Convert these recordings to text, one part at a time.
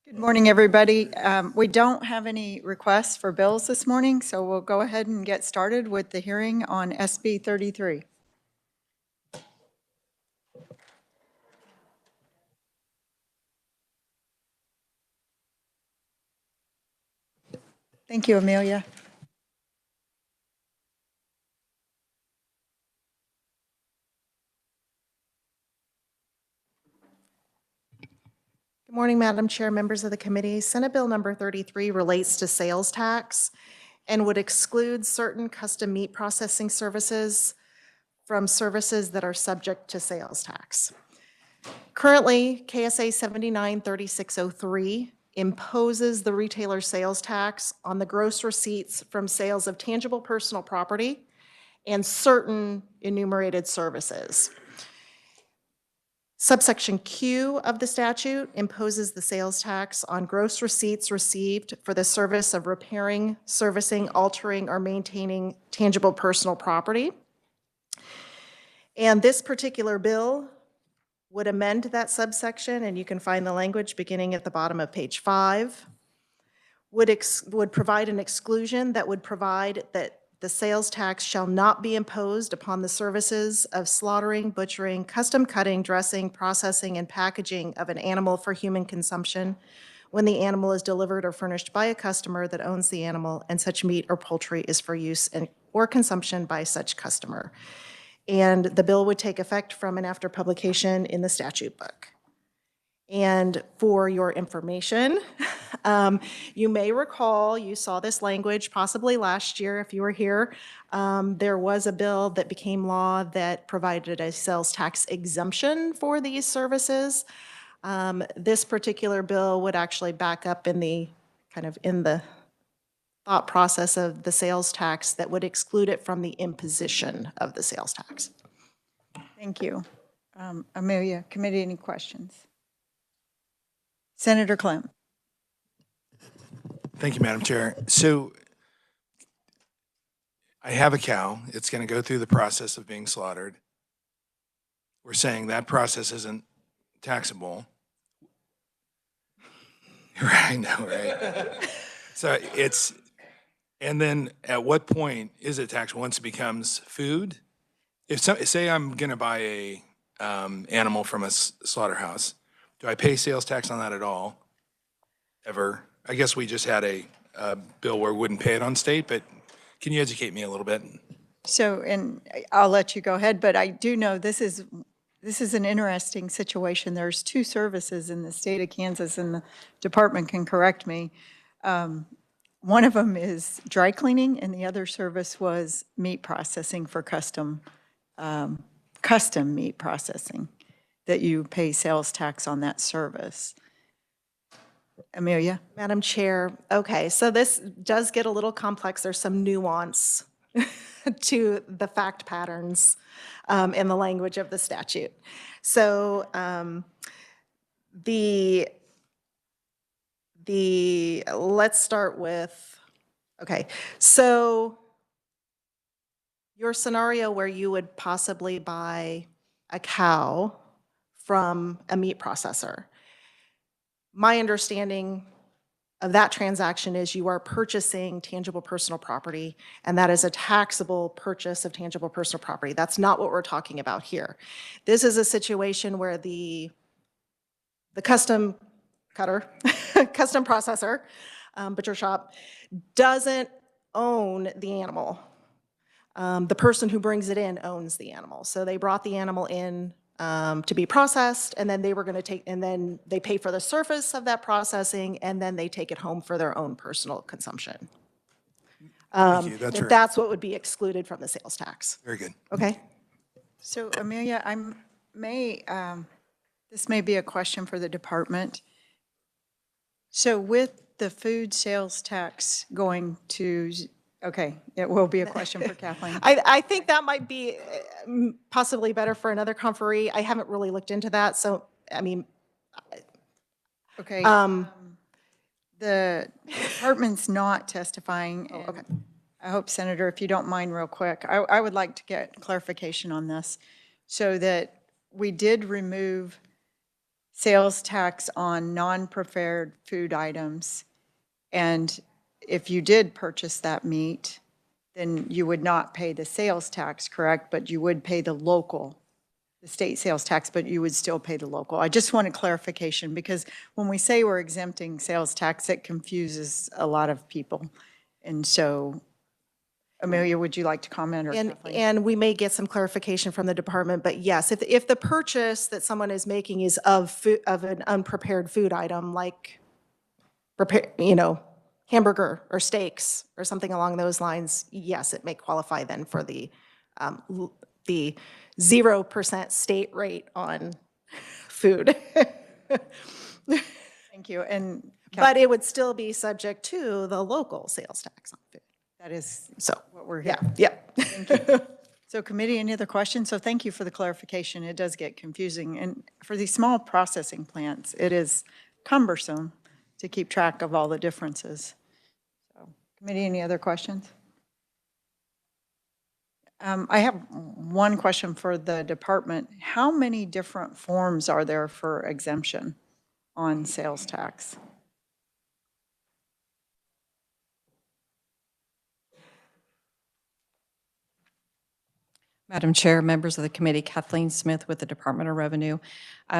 Good morning, everybody. We don't have any requests for bills this morning, so we'll go ahead and get started with the hearing on SB 33. Thank you, Amelia. Good morning, Madam Chair, members of the committee. Senate Bill number 33 relates to sales tax and would exclude certain custom meat processing services from services that are subject to sales tax. Currently, KSA 793603 imposes the retailer sales tax on the gross receipts from sales of tangible personal property and certain enumerated services. Subsection Q of the statute imposes the sales tax on gross receipts received for the service of repairing, servicing, altering, or maintaining tangible personal property. And this particular bill would amend that subsection, and you can find the language beginning at the bottom of page 5, would provide an exclusion that would provide that the sales tax shall not be imposed upon the services of slaughtering, butchering, custom cutting, dressing, processing, and packaging of an animal for human consumption when the animal is delivered or furnished by a customer that owns the animal and such meat or poultry is for use or consumption by such customer. And the bill would take effect from and after publication in the statute book. And for your information, you may recall, you saw this language possibly last year if you were here. There was a bill that became law that provided a sales tax exemption for these services. This particular bill would actually back up in the thought process of the sales tax that would exclude it from the imposition of the sales tax. Thank you. Amelia, committee, any questions? Senator Clem. Thank you, Madam Chair. So I have a cow. It's going to go through the process of being slaughtered. We're saying that process isn't taxable. I know, right? So and then at what point is it taxable? Once it becomes food? Say I'm going to buy a animal from a slaughterhouse, do I pay sales tax on that at all? Ever? I guess we just had a bill where we wouldn't pay it on state, but can you educate me a little bit? So, and I'll let you go ahead, but I do know this is an interesting situation. There's two services in the state of Kansas, and the department can correct me. One of them is dry cleaning, and the other service was meat processing for custom meat processing, that you pay sales tax on that service. Amelia? Madam Chair, okay, so this does get a little complex. There's some nuance to the fact patterns in the language of the statute. So let's start with, okay, so your scenario where you would possibly buy a cow from a meat processor. My understanding of that transaction is you are purchasing tangible personal property, and that is a taxable purchase of tangible personal property. That's not what we're talking about here. This is a situation where the custom cutter, custom processor, butcher shop, doesn't own the animal. The person who brings it in owns the animal. So they brought the animal in to be processed, and then they were going to and then they pay for the surface of that processing, and then they take it home for their own personal consumption. Thank you. That's right. That's what would be excluded from the sales tax. Very good. Okay. So Amelia, this may be a question for the department. So with the food sales tax going to, okay, it will be a question for Kathleen. I think that might be possibly better for another conferee. I haven't really looked into that, so, I mean. Okay. The department's not testifying. Oh, okay. I hope, Senator, if you don't mind real quick, I would like to get clarification on this so that we did remove sales tax on non-prepared food items. And if you did purchase that meat, then you would not pay the sales tax, correct? But you would pay the state sales tax, but you would still pay the local. I just wanted clarification because when we say we're exempting sales tax, it confuses a lot of people. And so, Amelia, would you like to comment or Kathleen? And we may get some clarification from the department, but yes, if the purchase that someone is making is of an unprepared food item, like hamburger or steaks or something along those lines, yes, it may qualify then for the 0% state rate on food. Thank you. And But it would still be subject to the local sales tax on food. that is So, what we're here. yeah. Thank you. So committee, any other questions? So thank you for the clarification. It does get confusing. And for these small processing plants, it is cumbersome to keep track of all the differences. So committee, any other questions? I have one question for the department. How many different forms are there for exemption on sales tax? Madam Chair, members of the committee, Kathleen Smith with the Department of Revenue.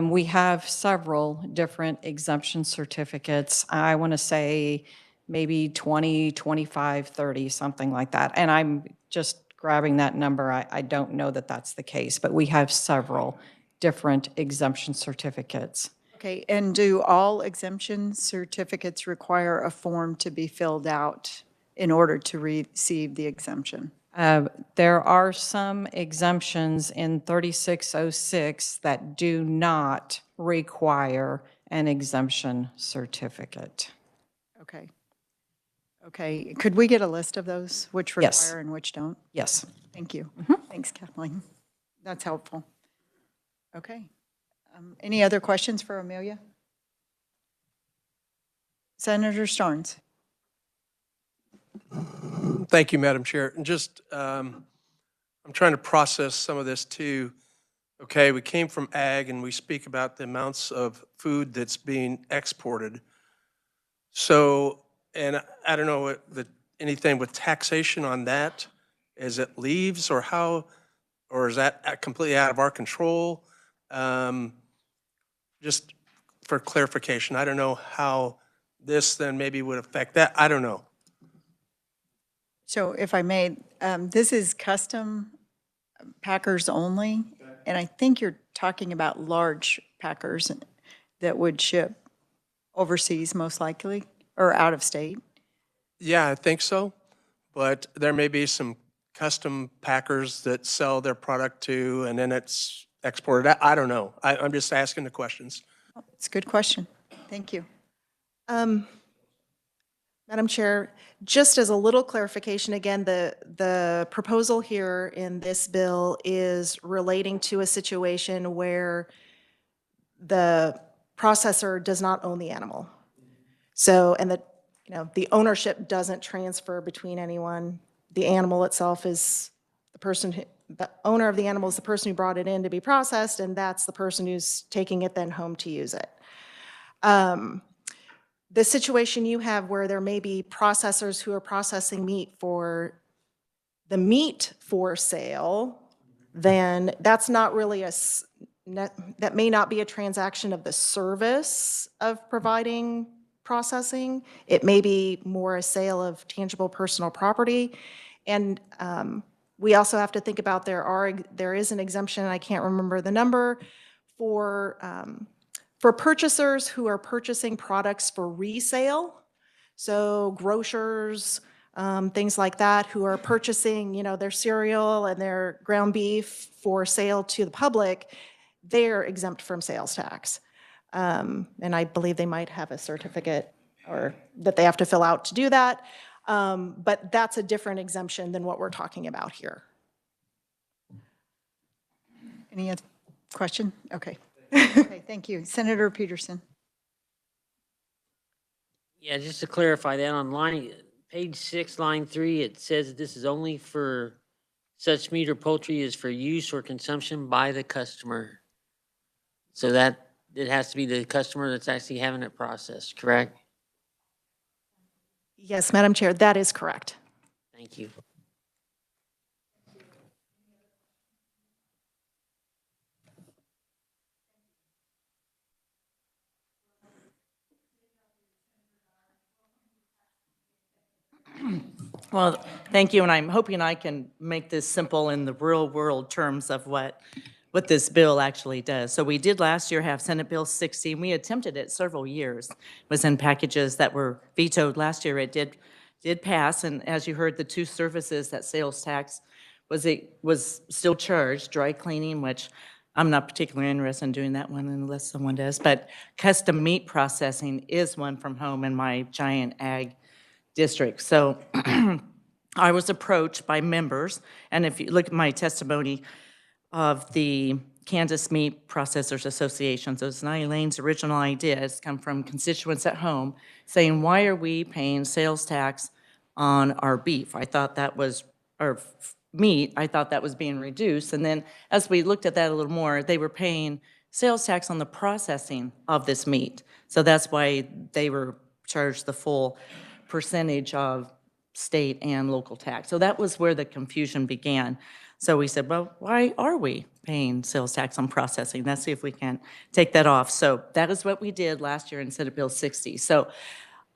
We have several different exemption certificates. I want to say maybe 20, 25, 30, something like that. And I'm just grabbing that number. I don't know that that's the case, but we have several different exemption certificates. Okay, and do all exemption certificates require a form to be filled out in order to receive the exemption? There are some exemptions in 3606 that do not require an exemption certificate. Okay. Okay, could we get a list of those, which Yes. require and which don't? Yes. Thank you. Thanks, Kathleen. That's helpful. Okay. Any other questions for Amelia? Senator Starnes. Thank you, Madam Chair. And just, I'm trying to process some of this too. Okay, we came from ag and we speak about the amounts of food that's being exported. So, and I don't know anything with taxation on that. Is it leaves or how, or is that completely out of our control? Just for clarification, I don't know how this then maybe would affect that. I don't know. So if I may, this is custom packers only, and I think you're talking about large packers that would ship overseas most likely, or out of state. Yeah, I think so. But there may be some custom packers that sell their product to, and then it's exported. I don't know. I'm just asking the questions. It's a good question. Thank you. Madam Chair, just as a little clarification, again, the proposal here in this bill is relating to a situation where the processor does not own the animal. So, and the ownership doesn't transfer between anyone. The animal itself is the owner of the animal is the person who brought it in to be processed, and that's the person who's taking it then home to use it. The situation you have where there may be processors who are processing meat for the meat for sale, then that's not really that may not be a transaction of the service of providing processing. It may be more a sale of tangible personal property. And we also have to think about there is an exemption, I can't remember the number, for purchasers who are purchasing products for resale. So grocers, things like that, who are purchasing, their cereal and their ground beef for sale to the public, they're exempt from sales tax. And I believe they might have a certificate or that they have to fill out to do that. But that's a different exemption than what we're talking about here. Any other question? Okay. Okay, thank you. Senator Peterson. Yeah, just to clarify that on page 6, line 3, it says that this is only for such meat or poultry is for use or consumption by the customer. So that it has to be the customer that's actually having it processed, correct? Yes, Madam Chair, that is correct. Thank you. Well, thank you, and I'm hoping I can make this simple in the real-world terms of what this bill actually does. So we did last year have Senate Bill 60, and we attempted it several years. It was in packages that were vetoed. Last year it did pass, and as you heard, the two services that sales tax was still charged, dry cleaning, which I'm not particularly interested in doing that one unless someone does, but custom meat processing is one from home in my giant ag district. So I was approached by members, and if you look at my testimony of the Kansas Meat Processors Association, so it's not Elaine's original idea, it's come from constituents at home saying, why are we paying sales tax on our beef? I thought that was, our meat, I thought that was being reduced. And then as we looked at that a little more, they were paying sales tax on the processing of this meat. So that's why they were charged the full percentage of state and local tax. So that was where the confusion began. So we said, well, why are we paying sales tax on processing? Let's see if we can take that off. So that is what we did last year in Senate Bill 60. So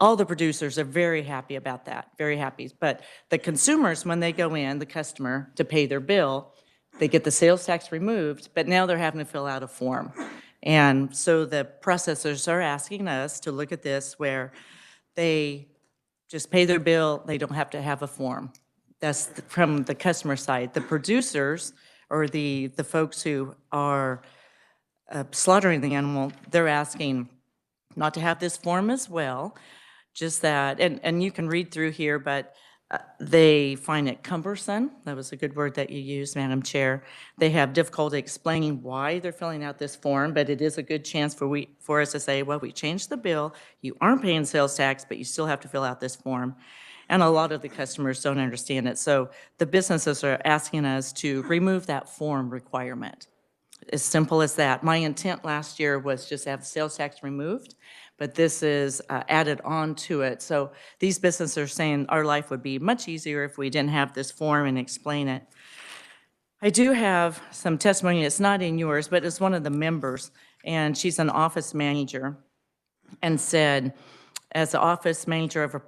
all the producers are very happy about that, very happy. But the consumers, when they go in, the customer, to pay their bill, they get the sales tax removed, but now they're having to fill out a form. And so the processors are asking us to look at this where they just pay their bill, they don't have to have a form. That's from the customer side. The producers, or the folks who are slaughtering the animal, they're asking not to have this form as well, just that, and you can read through here, but they find it cumbersome. That was a good word that you used, Madam Chair. They have difficulty explaining why they're filling out this form, but it is a good chance for us to say, well, we changed the bill. You aren't paying sales tax, but you still have to fill out this form. And a lot of the customers don't understand it. So the businesses are asking us to remove that form requirement. As simple as that. My intent last year was just to have sales tax removed, but this is added on to it. So these businesses are saying our life would be much easier if we didn't have this form and explain it. I do have some testimony. It's not in yours, but it's one of the members, and she's an office manager, and said, as the office manager of a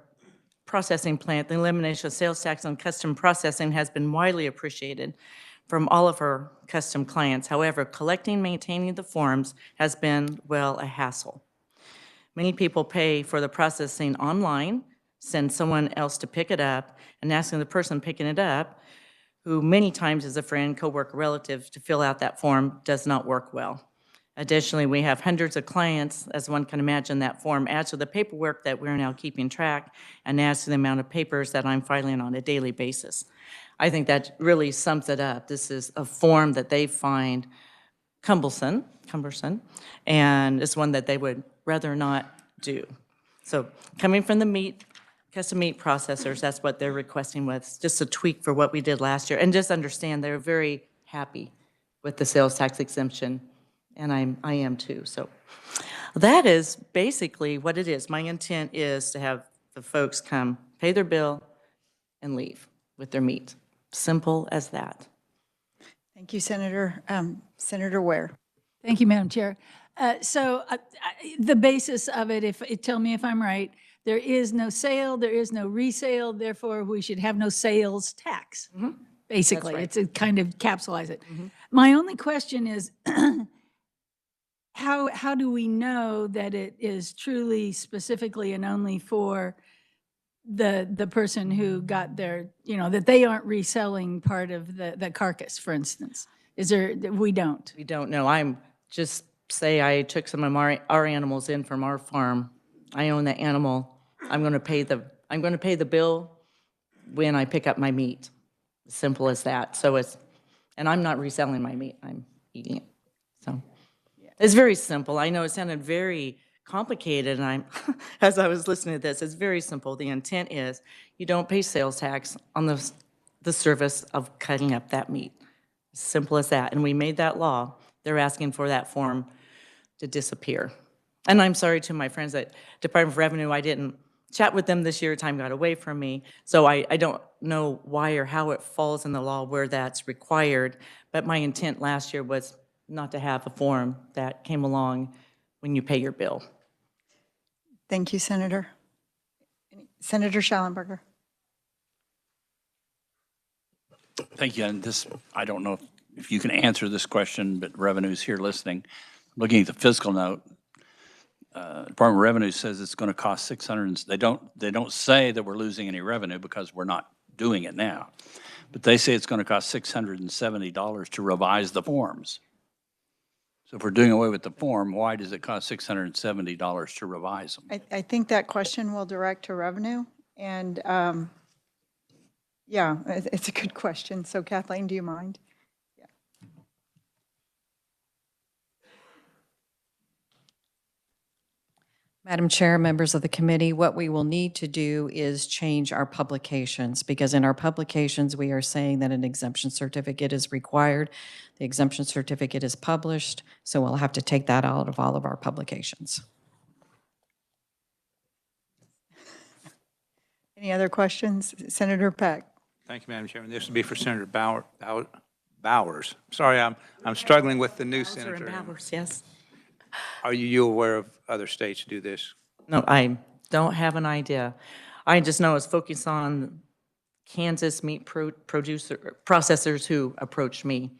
processing plant, the elimination of sales tax on custom processing has been widely appreciated from all of her custom clients. However, collecting and maintaining the forms has been, well, a hassle. Many people pay for the processing online, send someone else to pick it up, and asking the person picking it up, who many times is a friend, coworker, relative, to fill out that form does not work well. Additionally, we have hundreds of clients, as one can imagine. That form adds to the paperwork that we're now keeping track and adds to the amount of papers that I'm filing on a daily basis. I think that really sums it up. This is a form that they find cumbersome, and it's one that they would rather not do. So coming from the custom meat processors, that's what they're requesting was just a tweak for what we did last year. And just understand they're very happy with the sales tax exemption, and I am too. So that is basically what it is. My intent is to have the folks come, pay their bill, and leave with their meat. Simple as that. Thank you, Senator. Senator Ware. Thank you, Madam Chair. The basis of it, tell me if I'm right, there is no sale, there is no resale, therefore we should have no sales tax. Basically, right. it's a kind of capsulize it. My only question is, how do we know that it is truly specifically and only for the person who got their, that they aren't reselling part of the carcass, for instance? We don't. We don't know. I'm just say I took some of our animals in from our farm. I own the animal. I'm going to pay the bill when I pick up my meat. Simple as that. So and I'm not reselling my meat. I'm eating it. So it's very simple. I know it sounded very complicated, and as I was listening to this, it's very simple. The intent is you don't pay sales tax on the service of cutting up that meat. Simple as that. And we made that law. They're asking for that form to disappear. And I'm sorry to my friends at Department of Revenue, I didn't chat with them this year, time got away from me. So I don't know why or how it falls in the law where that's required, but my intent last year was not to have a form that came along when you pay your bill. Thank you, Senator. Senator Schallenberger. Thank you. And this, I don't know if you can answer this question, but Revenue's here listening. Looking at the fiscal note, Department of Revenue says it's going to cost 600. They don't say that we're losing any revenue because we're not doing it now, but they say it's going to cost $670 to revise the forms. So if we're doing away with the form, why does it cost $670 to revise them? I think that question will direct to revenue. And yeah, it's a good question. So Kathleen, do you mind? Yeah. Madam Chair, members of the committee, what we will need to do is change our publications, because in our publications, we are saying that an exemption certificate is required. The exemption certificate is published, so we'll have to take that out of all of our publications. Any other questions? Senator Peck. Thank you, Madam Chairman. This would be for Senator Bowers. Sorry, I'm struggling with the new Bowser and senator. Bowers, yes. Are you aware of other states do this? No, I don't have an idea. I just know it's focused on Kansas meat processors who approached me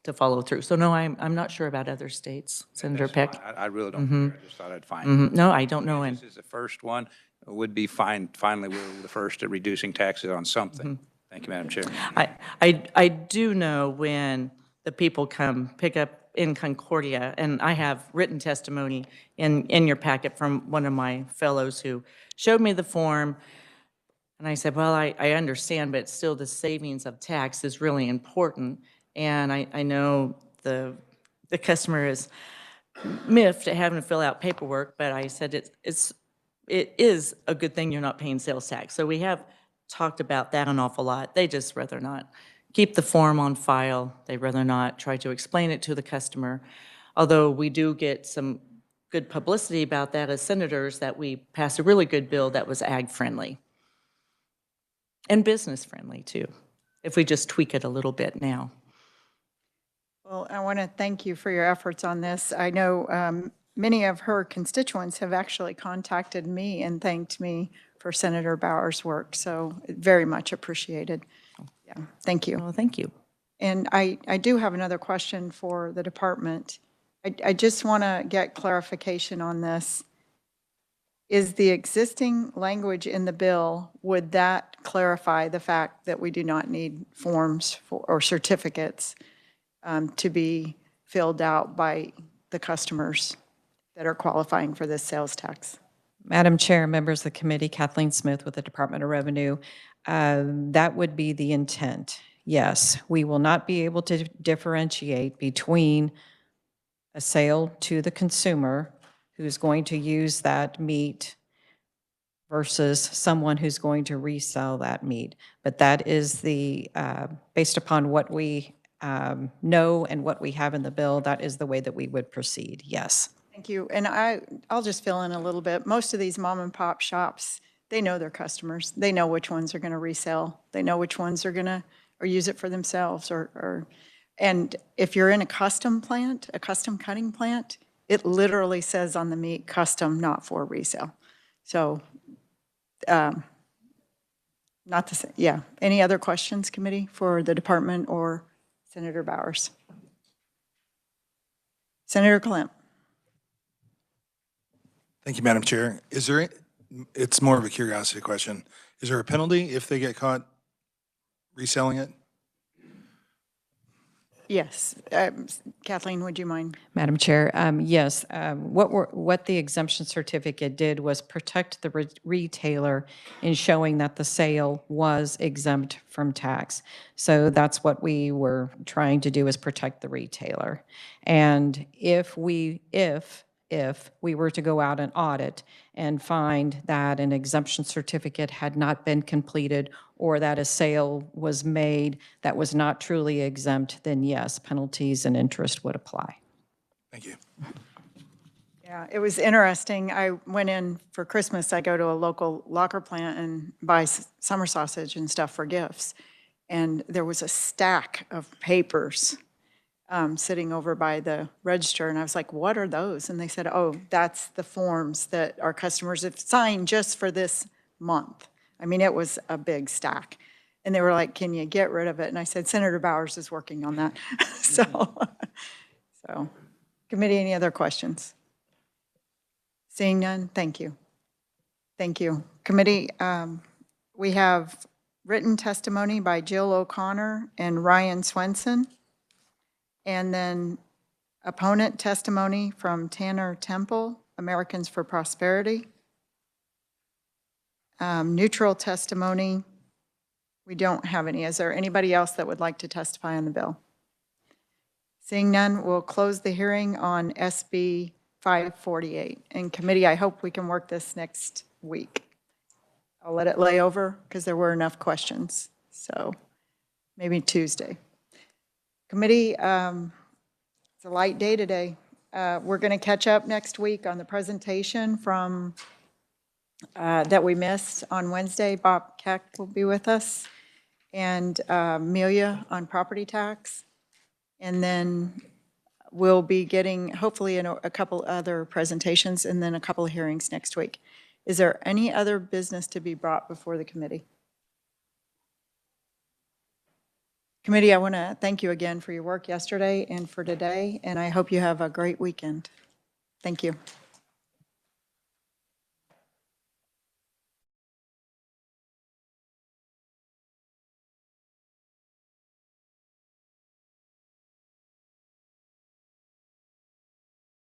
to follow through. So no, I'm not sure about other states, Senator Peck. I really don't care. I just thought I'd find. No, I don't know. This is the first one. It would be fine. Finally, we're the first at reducing taxes on something. Thank you, Madam Chair. I do know when the people come pick up in Concordia, and I have written testimony in your packet from one of my fellows who showed me the form, and I said, well, I understand, but still the savings of tax is really important, and I know the customer is miffed at having to fill out paperwork, but I said it is a good thing you're not paying sales tax. So we have talked about that an awful lot. They just rather not keep the form on file. They'd rather not try to explain it to the customer. Although we do get some good publicity about that as senators, that we passed a really good bill that was ag-friendly. And business-friendly, too, if we just tweak it a little bit now. Well, I want to thank you for your efforts on this. I know many of her constituents have actually contacted me and thanked me for Senator Bowers' work, so very much appreciated. Yeah, thank you. Well, thank you. And I do have another question for the department. I just want to get clarification on this. Is the existing language in the bill, would that clarify the fact that we do not need forms or certificates to be filled out by the customers that are qualifying for this sales tax? Madam Chair, members of the committee, Kathleen Smith with the Department of Revenue, that would be the intent. Yes, we will not be able to differentiate between a sale to the consumer who's going to use that meat versus someone who's going to resell that meat. But that is the, based upon what we know and what we have in the bill, that is the way that we would proceed, yes. Thank you. And I'll just fill in a little bit. Most of these mom and pop shops, they know their customers. They know which ones are going to resell. They know which ones are going to, or use it for themselves and if you're in a custom plant, a custom cutting plant, it literally says on the meat, custom, not for resale. So, not the same, yeah. Any other questions, committee, for the department or Senator Bowers? Senator Klemp. Thank you, Madam Chair. It's more of a curiosity question. Is there a penalty if they get caught reselling it? Yes. Kathleen, would you mind? Madam Chair, yes, what the exemption certificate did was protect the retailer in showing that the sale was exempt from tax. So that's what we were trying to do, is protect the retailer. And if we were to go out and audit and find that an exemption certificate had not been completed or that a sale was made that was not truly exempt, then yes, penalties and interest would apply. Thank you. Yeah, it was interesting. I went in for Christmas, I go to a local locker plant and buy summer sausage and stuff for gifts. And there was a stack of papers sitting over by the register, and I was like, what are those? And they said, oh, that's the forms that our customers have signed just for this month. I mean, it was a big stack. And they were like, can you get rid of it? And I said, Senator Bowers is working on that. So, committee, any other questions? Seeing none, thank you. Thank you. Committee, we have written testimony by Jill O'Connor and Ryan Swenson. And then opponent testimony from Tanner Temple, Americans for Prosperity. Neutral testimony, we don't have any. Is there anybody else that would like to testify on the bill? Seeing none, we'll close the hearing on SB 548. And committee, I hope we can work this next week. I'll let it lay over because there were enough questions. So maybe Tuesday. Committee, it's a light day today. We're going to catch up next week on the presentation from that we missed on Wednesday. Bob Keck will be with us, and Amelia on property tax. And then we'll be getting, hopefully, a couple other presentations and then a couple of hearings next week. Is there any other business to be brought before the committee? Committee, I want to thank you again for your work yesterday and for today, and I hope you have a great weekend. Thank you.